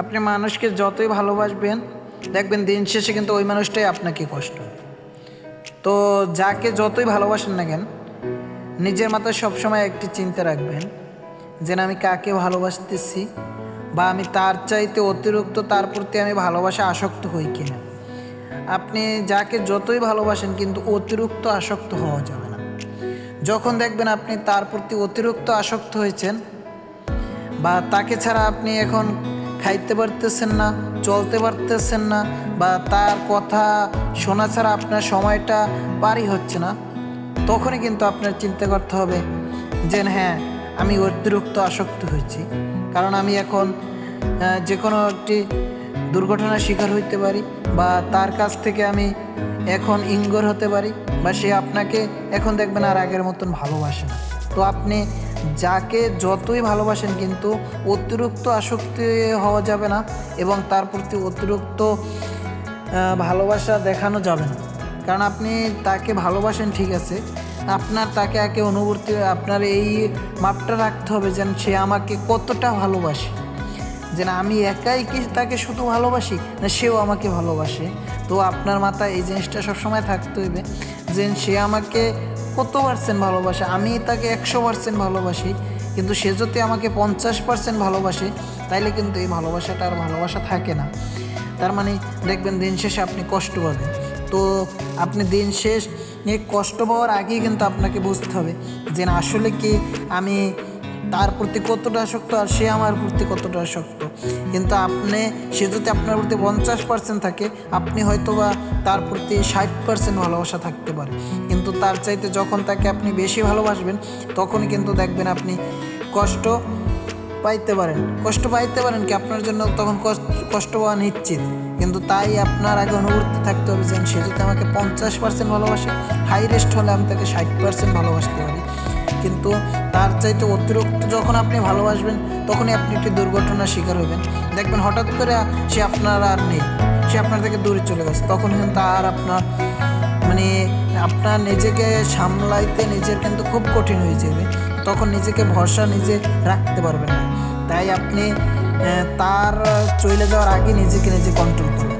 আপনি মানুষকে যতই ভালোবাসবেন দেখবেন দিন শেষে কিন্তু ওই মানুষটাই আপনাকে কষ্ট দেবে। তো যাকে যতই ভালোবাসেন না কেন নিজের মাথায় সবসময় একটি চিন্তা রাখবেন যে আমি কাকে ভালোবাসতেছি বা আমি তার চাইতে অতিরিক্ত তার প্রতি আমি ভালোবাসা আসক্ত হই কিনা। আপনি যাকে যতই ভালোবাসেন কিন্তু অতিরিক্ত আসক্ত হওয়া যাবে না। যখন দেখবেন আপনি তার প্রতি অতিরিক্ত আসক্ত হয়েছেন বা তাকে ছাড়া আপনি এখন খাইতে পারতেছেন না, চলতে পারতেছেন না, বা তার কথা শোনা ছাড়া আপনার সময়টা পারই হচ্ছে না, তখনই কিন্তু আপনার চিন্তা করতে হবে যে হ্যাঁ আমি অতিরিক্ত আসক্ত হয়েছি। কারণ আমি এখন যে কোনো একটি দুর্ঘটনার শিকার হইতে পারি বা তার কাছ থেকে আমি এখন ইঙ্গর হতে পারি, বা সে আপনাকে এখন দেখবেন আর আগের মতন ভালোবাসে না। তো আপনি যাকে যতই ভালোবাসেন কিন্তু অতিরিক্ত আসক্তি হওয়া যাবে না এবং তার প্রতি অতিরিক্ত ভালোবাসা দেখানো যাবে না। কারণ আপনি তাকে ভালোবাসেন ঠিক আছে, আপনার তাকে একে অনুভূতি আপনার এই মাপটা রাখতে হবে যেন সে আমাকে কতটা ভালোবাসে, যে না আমি একাই কি তাকে শুধু ভালোবাসি না সেও আমাকে ভালোবাসে। তো আপনার মাথায় এই জিনিসটা সবসময় থাকতে হইবে যে সে আমাকে কত পার্সেন্ট ভালোবাসে। আমি তাকে 100% ভালোবাসি, কিন্তু সে যদি আমাকে 50% ভালোবাসে তাইলে কিন্তু এই ভালোবাসাটা আর ভালোবাসা থাকে না। তার মানে দেখবেন দিন শেষে আপনি কষ্ট পাবেন। তো আপনি দিন শেষ কষ্ট পাওয়ার আগেই কিন্তু আপনাকে বুঝতে হবে যে না আসলে কি আমি তার প্রতি কতটা আসক্ত আর সে আমার প্রতি কতটা আসক্ত। কিন্তু সে যদি আপনার প্রতি 50% থাকে, আপনি হয়তো বা তার প্রতি 60% ভালোবাসা থাকতে পারে, কিন্তু তার চাইতে যখন তাকে আপনি বেশি ভালোবাসবেন তখনই কিন্তু দেখবেন আপনি কষ্ট পাইতে পারেন কি আপনার জন্য তখন কষ্ট পাওয়া নিশ্চিত। কিন্তু তাই আপনার আগে অনুভূতি থাকতে হবে যে সে যদি আমাকে 50% ভালোবাসে, হাই রেস্ট হলে আমি তাকে 60% ভালোবাসতে পারি। কিন্তু তার চাইতে অতিরিক্ত যখন আপনি ভালোবাসবেন তখনই আপনি একটি দুর্ঘটনার শিকার হবেন। দেখবেন হঠাৎ করে সে আপনার আর নেই, সে আপনার থেকে দূরে চলে গেছে, তখন কিন্তু আর আপনার নিজেকে সামলাইতে নিজের কিন্তু খুব কঠিন হয়ে যাবে। তখন নিজেকে ভরসা নিজে রাখতে পারবেন না। তাই আপনি তার চলে যাওয়ার আগে নিজেকে নিজে কন্ট্রোল করুন।